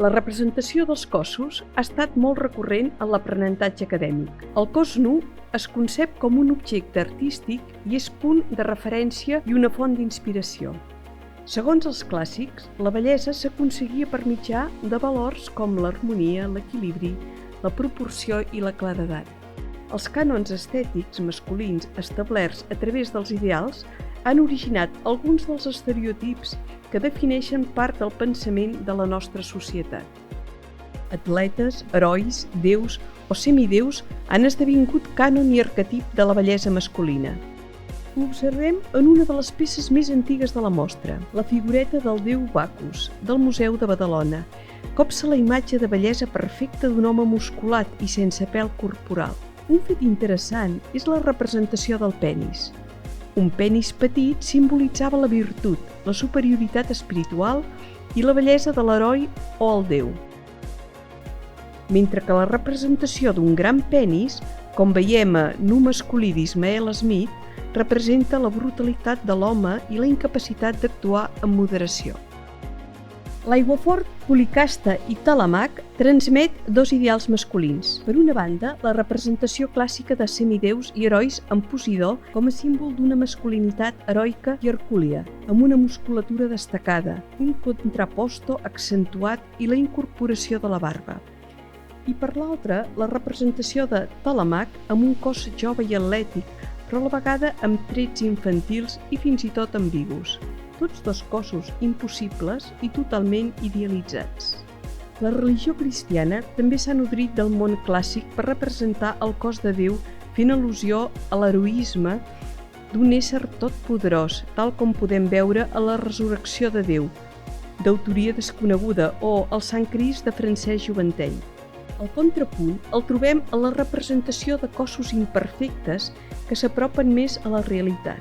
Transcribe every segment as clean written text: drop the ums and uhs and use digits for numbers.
La representació dels cossos ha estat molt recurrent en l'aprenentatge acadèmic. El cos nu es concep com un objecte artístic i és punt de referència i una font d'inspiració. Segons els clàssics, la bellesa s'aconseguia per mitjà de valors com l'harmonia, l'equilibri, la proporció i la claredat. Els cànons estètics masculins establerts a través dels ideals han originat alguns dels estereotips que defineixen part del pensament de la nostra societat. Atletes, herois, déus o semidéus han esdevingut cànon i arquetip de la bellesa masculina. Ho observem en una de les peces més antigues de la mostra, la figureta del déu Bacus, del Museu de Badalona. Copsa la imatge de bellesa perfecta d'un home musculat i sense pèl corporal. Un fet interessant és la representació del penis. Un penis petit simbolitzava la virtut, la superioritat espiritual i la bellesa de l'heroi o el déu. Mentre que la representació d'un gran penis, com veiem a Nu masculí d'Ismael Smith, representa la brutalitat de l'home i la incapacitat d'actuar amb moderació. L'aiguafort, Policasta i Telèmac transmet dos ideals masculins. Per una banda, la representació clàssica de semideus i herois amb Posidó com a símbol d'una masculinitat heroica i hercúlia, amb una musculatura destacada, un contraposto accentuat i la incorporació de la barba. I per l'altra, la representació de Telèmac amb un cos jove i atlètic, però a la vegada amb trets infantils i fins i tot ambigus. Tots dos cossos impossibles i totalment idealitzats. La religió cristiana també s'ha nodrit del món clàssic per representar el cos de Déu fent al·lusió a l'heroisme d'un ésser totpoderós, tal com podem veure a la Resurrecció de Déu, d'autoria desconeguda, o el Sant Crist de Francesc Juventeny. El contrapunt el trobem a la representació de cossos imperfectes que s'apropen més a la realitat.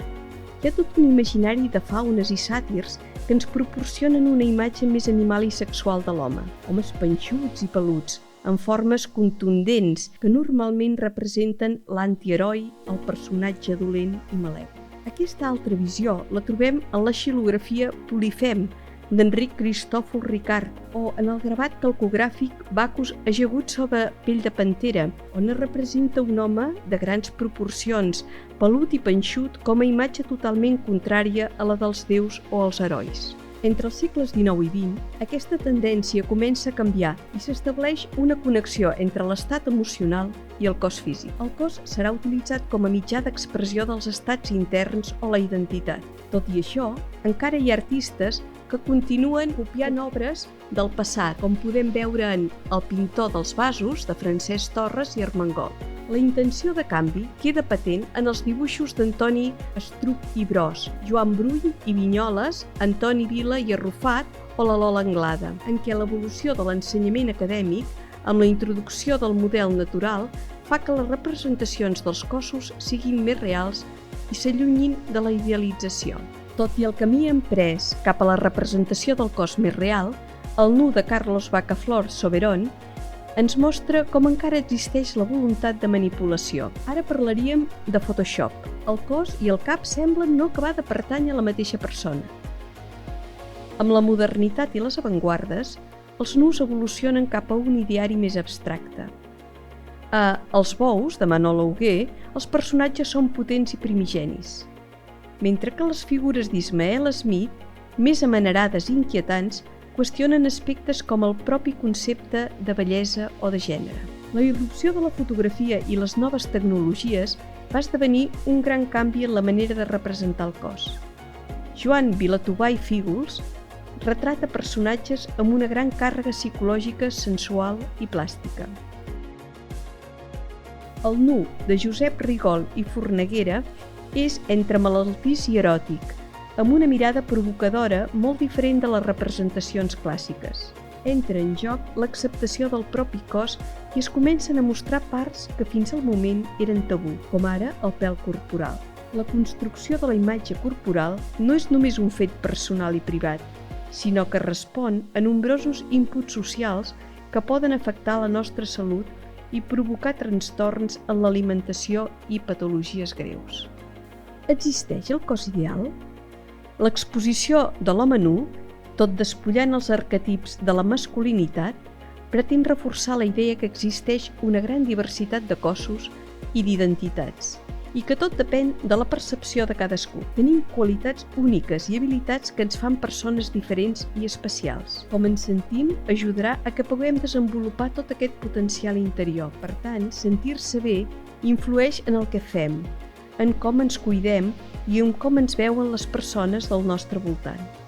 Hi ha tot un imaginari de faunes i sàtirs que ens proporcionen una imatge més animal i sexual de l'home. Homes panxuts i peluts, amb formes contundents que normalment representen l'antiheroi, el personatge dolent i malèvol. Aquesta altra visió la trobem en la xilografia Polifem d'Enric Cristòfol Ricart o en el gravat calcogràfic Bacus ajagut sobre pell de pantera, on es representa un home de grans proporcions, pelut i panxut com a imatge totalment contrària a la dels déus o els herois. Entre els segles XIX i XX, aquesta tendència comença a canviar i s'estableix una connexió entre l'estat emocional i el cos físic. El cos serà utilitzat com a mitjà d'expressió dels estats interns o la identitat. Tot i això, encara hi ha artistes que continuen copiant obres del passat, com podem veure en El pintor dels vasos, de Francesc Torres i Armengol. La intenció de canvi queda patent en els dibuixos d'Antoni Estruch i Bros, Joan Brull i Vinyoles, Antoni Vila i Arrufat o la Lola Anglada, en què l'evolució de l'ensenyament acadèmic, amb la introducció del model natural, fa que les representacions dels cossos siguin més reals i s'allunyin de la idealització. Tot i el camí emprès cap a la representació del cos més real, el Nu de Carlos Bacaflor Soberón ens mostra com encara existeix la voluntat de manipulació. Ara parlaríem de Photoshop. El cos i el cap semblen no acabar de pertànyer a la mateixa persona. Amb la modernitat i les avantguardes, els nus evolucionen cap a un ideari més abstracte. A Els bous, de Manolo Hugué, els personatges són potents i primigenis, mentre que les figures d'Ismael Smith, més amanerades i inquietants, qüestionen aspectes com el propi concepte de bellesa o de gènere. La irrupció de la fotografia i les noves tecnologies va esdevenir un gran canvi en la manera de representar el cos. Joan Vilatobà i Fígols retrata personatges amb una gran càrrega psicològica, sensual i plàstica. El Nu de Josep Rigol i Forneguera és entre malaltís i eròtic, amb una mirada provocadora molt diferent de les representacions clàssiques. Entra en joc l'acceptació del propi cos i es comencen a mostrar parts que fins al moment eren tabú, com ara el pèl corporal. La construcció de la imatge corporal no és només un fet personal i privat, sinó que respon a nombrosos inputs socials que poden afectar la nostra salut i provocar trastorns en l'alimentació i patologies greus. Existeix el cos ideal? L'exposició de l'home nu Tot despullant els arquetips de la masculinitat, pretén reforçar la idea que existeix una gran diversitat de cossos i d'identitats, i que tot depèn de la percepció de cadascú. Tenim qualitats úniques i habilitats que ens fan persones diferents i especials. Com ens sentim ajudarà a que puguem desenvolupar tot aquest potencial interior. Per tant, sentir-se bé influeix en el que fem, en com ens cuidem i en com ens veuen les persones del nostre voltant.